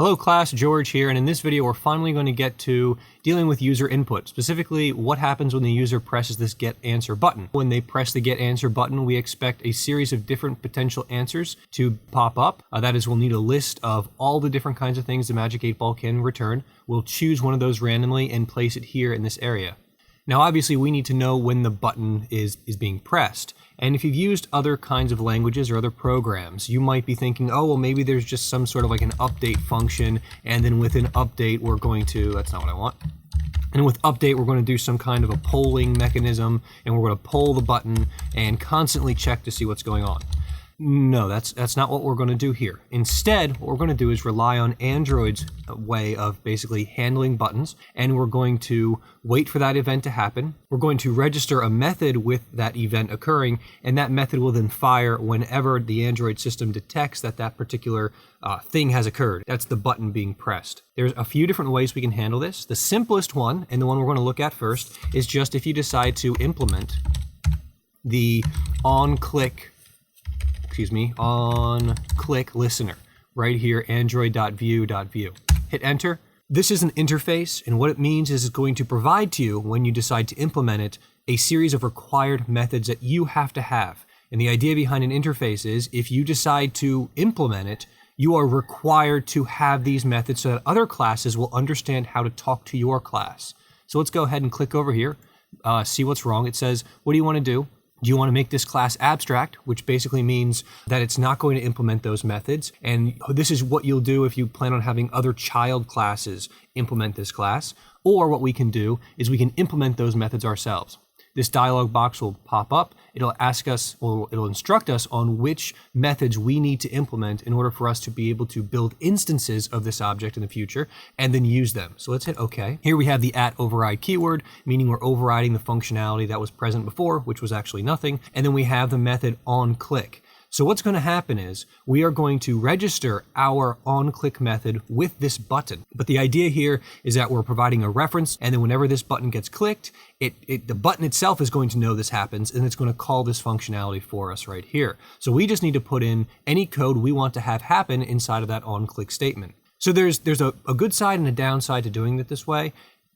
Hello class, George here, and in this video we're finally going to get to dealing with user input, specifically what happens when the user presses this get answer button. When they press the get answer button, we expect a series of different potential answers to pop up. That is, we'll need a list of all the different kinds of things the Magic 8 Ball can return. We'll choose one of those randomly and place it here in this area. Now obviously we need to know when the button is being pressed. And if you've used other kinds of languages or other programs, you might be thinking, oh, well, maybe there's just some sort of like an update function, and then with an update we're going to, that's not what I want. And with update we're going to do some kind of a polling mechanism, and we're going to poll the button and constantly check to see what's going on. No, that's not what we're going to do here. Instead, what we're going to do is rely on Android's way of basically handling buttons, and we're going to wait for that event to happen. We're going to register a method with that event occurring, and that method will then fire whenever the Android system detects that that particular thing has occurred. That's the button being pressed. There's a few different ways we can handle this. The simplest one, and the one we're going to look at first, is just if you decide to implement the Onclicklistener right here, android.view.view. Hit enter. This is an interface, and what it means is it's going to provide to you, when you decide to implement it, a series of required methods that you have to have. And the idea behind an interface is if you decide to implement it, you are required to have these methods so that other classes will understand how to talk to your class. So let's go ahead and click over here, see what's wrong. It says, what do you want to do? Do you want to make this class abstract, which basically means that it's not going to implement those methods? And this is what you'll do if you plan on having other child classes implement this class. Or what we can do is we can implement those methods ourselves. This dialog box will pop up. It'll ask us, or it'll instruct us on which methods we need to implement in order for us to be able to build instances of this object in the future and then use them. So let's hit OK. Here we have the @override keyword, meaning we're overriding the functionality that was present before, which was actually nothing. And then we have the method onClick. So what's going to happen is we are going to register our onClick method with this button. But the idea here is that we're providing a reference, and then whenever this button gets clicked, the button itself is going to know this happens, and it's going to call this functionality for us right here. So we just need to put in any code we want to have happen inside of that onClick statement. So there's a good side and a downside to doing it this way.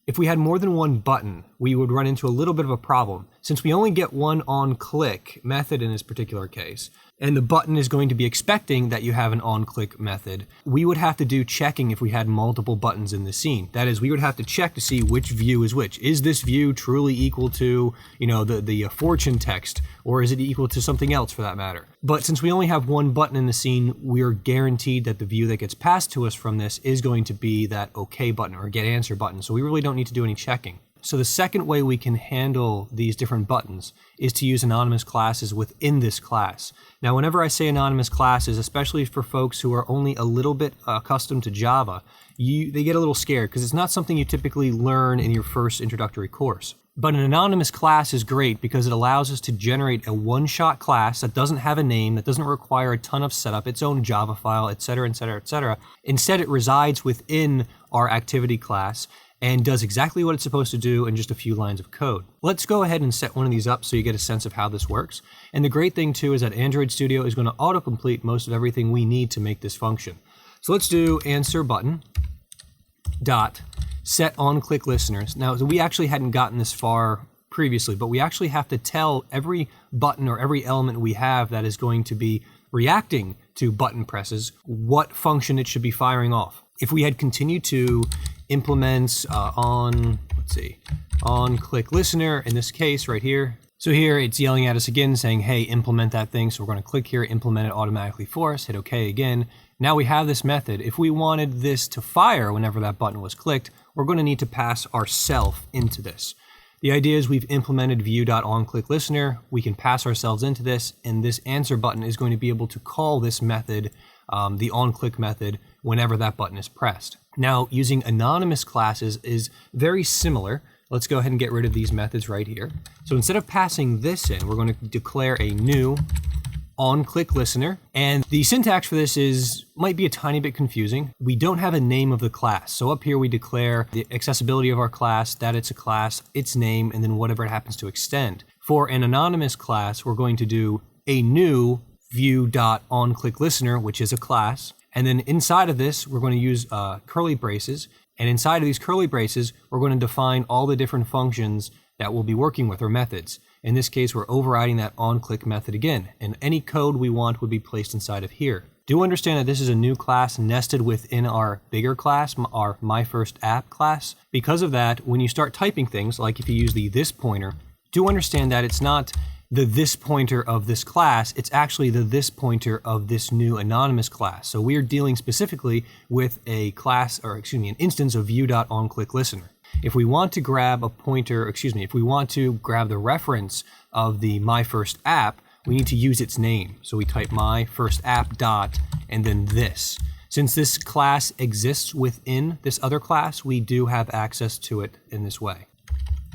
If we had more than one button, we would run into a little bit of a problem. Since we only get one onClick method in this particular case, and the button is going to be expecting that you have an onClick method, we would have to do checking if we had multiple buttons in the scene. That is, we would have to check to see which view is which. Is this view truly equal to, the fortune text, or is it equal to something else for that matter? But since we only have one button in the scene, we're guaranteed that the view that gets passed to us from this is going to be that OK button or get answer button. So we really don't need to do any checking. So the second way we can handle these different buttons is to use anonymous classes within this class. Now, whenever I say anonymous classes, especially for folks who are only a little bit accustomed to Java, they get a little scared because it's not something you typically learn in your first introductory course. But an anonymous class is great because it allows us to generate a one-shot class that doesn't have a name, that doesn't require a ton of setup, its own Java file, etc., etc., etc. Instead, it resides within our activity class and does exactly what it's supposed to do in just a few lines of code. Let's go ahead and set one of these up so you get a sense of how this works. And the great thing too is that Android Studio is going to autocomplete most of everything we need to make this function. So let's do answer button dot set Onclicklisteners. Now, we actually hadn't gotten this far previously, but we actually have to tell every button or every element we have that is going to be reacting to button presses what function it should be firing off. If we had continued to implement Onclicklistener in this case right here. So here it's yelling at us again saying, hey, implement that thing. So we're going to click here, implement it automatically for us, hit OK again. Now we have this method. If we wanted this to fire whenever that button was clicked, we're going to need to pass ourself into this. The idea is we've implemented view.onClicklistener. We can pass ourselves into this, and this answer button is going to be able to call this method, the onClick method, whenever that button is pressed. Now, using anonymous classes is very similar. Let's go ahead and get rid of these methods right here. So instead of passing this in, we're going to declare a new Onclicklistener. And the syntax for this might be a tiny bit confusing. We don't have a name of the class. So up here we declare the accessibility of our class, that it's a class, its name, and then whatever it happens to extend. For an anonymous class, we're going to do a new view.onClicklistener, which is a class. And then inside of this, we're going to use curly braces. And inside of these curly braces, we're going to define all the different functions that we'll be working with, or methods. In this case, we're overriding that onClick method again, and any code we want would be placed inside of here. Do understand that this is a new class nested within our bigger class, our MyFirstApp class. Because of that, when you start typing things, like if you use the this pointer, do understand that it's not the this pointer of this class, it's actually the this pointer of this new anonymous class. So we are dealing specifically with a class, or excuse me, an instance of view.onClickListener. If we want to grab a pointer, if we want to grab the reference of the MyFirstApp, we need to use its name. So we type MyFirstApp dot and then this. Since this class exists within this other class, we do have access to it in this way.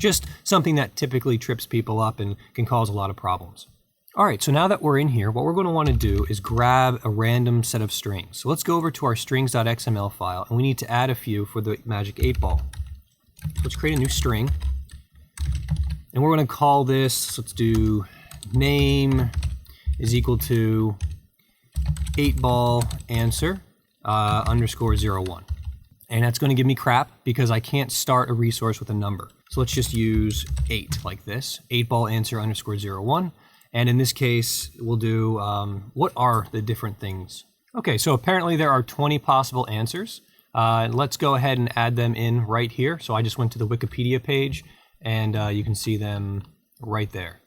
Just something that typically trips people up and can cause a lot of problems. All right, so now that we're in here, what we're going to want to do is grab a random set of strings. So let's go over to our strings.xml file, and we need to add a few for the magic 8-ball. Let's create a new string, and we're going to call this, let's do name is equal to 8-ball answer underscore 01. And that's going to give me crap because I can't start a resource with a number. So let's just use 8 like this, 8-ball answer underscore 01. And in this case, we'll do, what are the different things? Okay, so apparently there are 20 possible answers. Let's go ahead and add them in right here. So I just went to the Wikipedia page, and you can see them right there.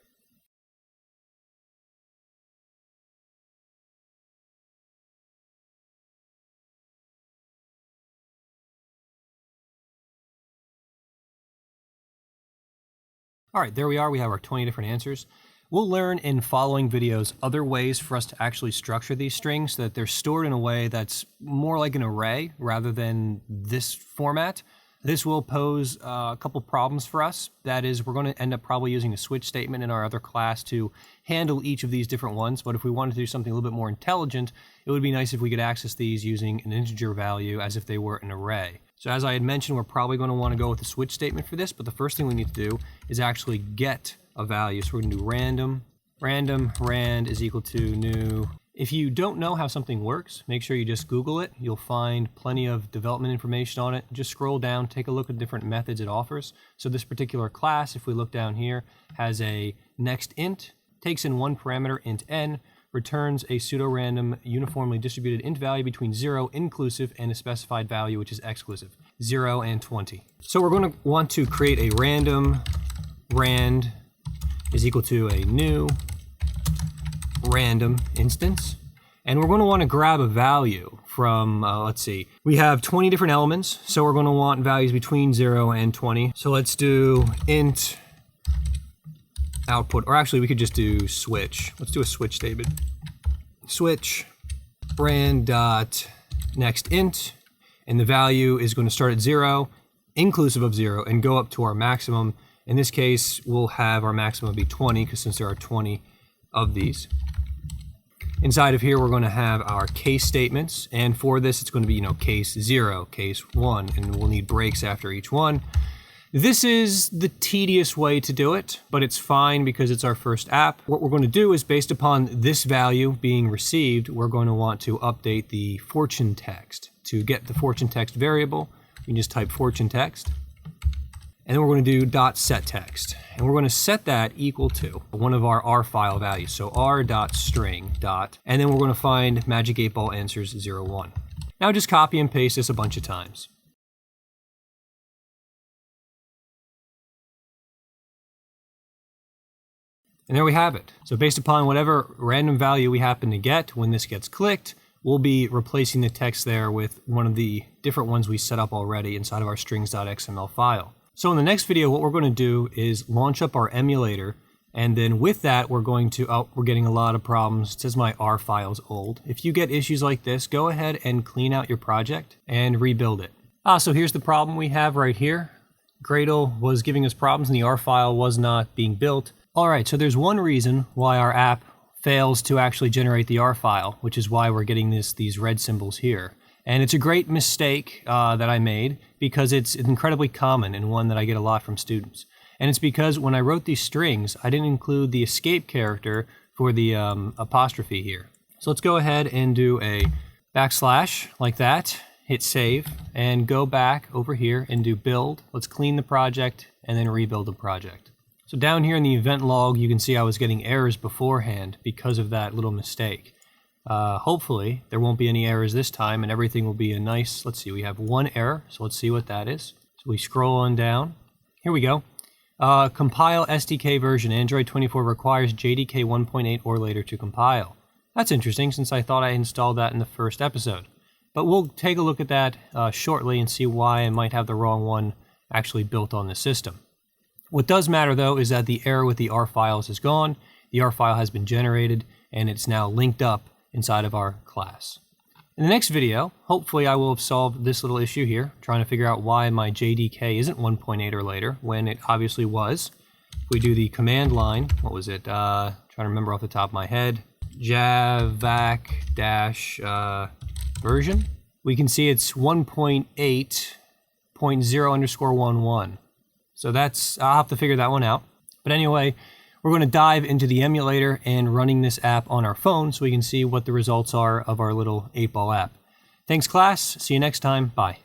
All right, there we are. We have our 20 different answers. We'll learn in following videos other ways for us to actually structure these strings so that they're stored in a way that's more like an array rather than this format. This will pose a couple problems for us. That is, we're going to end up probably using a switch statement in our other class to handle each of these different ones. But if we wanted to do something a little bit more intelligent, it would be nice if we could access these using an integer value as if they were an array. So as I had mentioned, we're probably going to want to go with a switch statement for this, but the first thing we need to do is actually get a value. So we're going to do rand is equal to new. If you don't know how something works, make sure you just Google it. You'll find plenty of development information on it. Just scroll down, take a look at different methods it offers. So this particular class, if we look down here, has a next int, takes in one parameter, int n, returns a pseudo-random uniformly distributed int value between 0 inclusive and a specified value, which is exclusive, 0 and 20. So we're going to want to create a random rand is equal to a new random instance. And we're going to want to grab a value from, let's see, we have 20 different elements. So we're going to want values between 0 and 20. So let's do int output, or actually we could just do switch. Let's do a switch statement. Switch rand dot next int, and the value is going to start at 0, inclusive of 0, and go up to our maximum. In this case, we'll have our maximum be 20, because since there are 20 of these. Inside of here, we're going to have our case statements, and for this, it's going to be, case 0, case 1, and we'll need breaks after each one. This is the tedious way to do it, but it's fine because it's our first app. What we're going to do is, based upon this value being received, we're going to want to update the fortune text. To get the fortune text variable, you can just type fortune text. And then we're going to do .setText. And we're going to set that equal to one of our R file values. So r.string. And then we're going to find magic 8-ball answers 01. Now just copy and paste this a bunch of times. And there we have it. So based upon whatever random value we happen to get when this gets clicked, we'll be replacing the text there with one of the different ones we set up already inside of our strings.xml file. So in the next video, what we're going to do is launch up our emulator, and then with that, we're going to, we're getting a lot of problems. It says my R file's old. If you get issues like this, go ahead and clean out your project and rebuild it. So here's the problem we have right here. Gradle was giving us problems and the R file was not being built. All right, so there's one reason why our app fails to actually generate the R file, which is why we're getting these red symbols here. And it's a great mistake that I made because it's incredibly common and one that I get a lot from students. And it's because when I wrote these strings, I didn't include the escape character for the apostrophe here. So let's go ahead and do a backslash like that, hit save, and go back over here and do build. Let's clean the project and then rebuild the project. So down here in the event log, you can see I was getting errors beforehand because of that little mistake. Hopefully there won't be any errors this time and everything will be a nice, let's see, we have one error, so let's see what that is. So we scroll on down. Here we go. Compile SDK version. Android 24 requires JDK 1.8 or later to compile. That's interesting since I thought I installed that in the first episode. But we'll take a look at that shortly and see why I might have the wrong one actually built on the system. What does matter though is that the error with the R files is gone, the R file has been generated, and it's now linked up inside of our class. In the next video, hopefully I will have solved this little issue here, trying to figure out why my JDK isn't 1.8 or later, when it obviously was. If we do the command line, what was it? Trying to remember off the top of my head. javac-version. We can see it's 1.8.0_11. So that's, I'll have to figure that one out. But anyway, we're going to dive into the emulator and running this app on our phone so we can see what the results are of our little 8-ball app. Thanks, class. See you next time. Bye.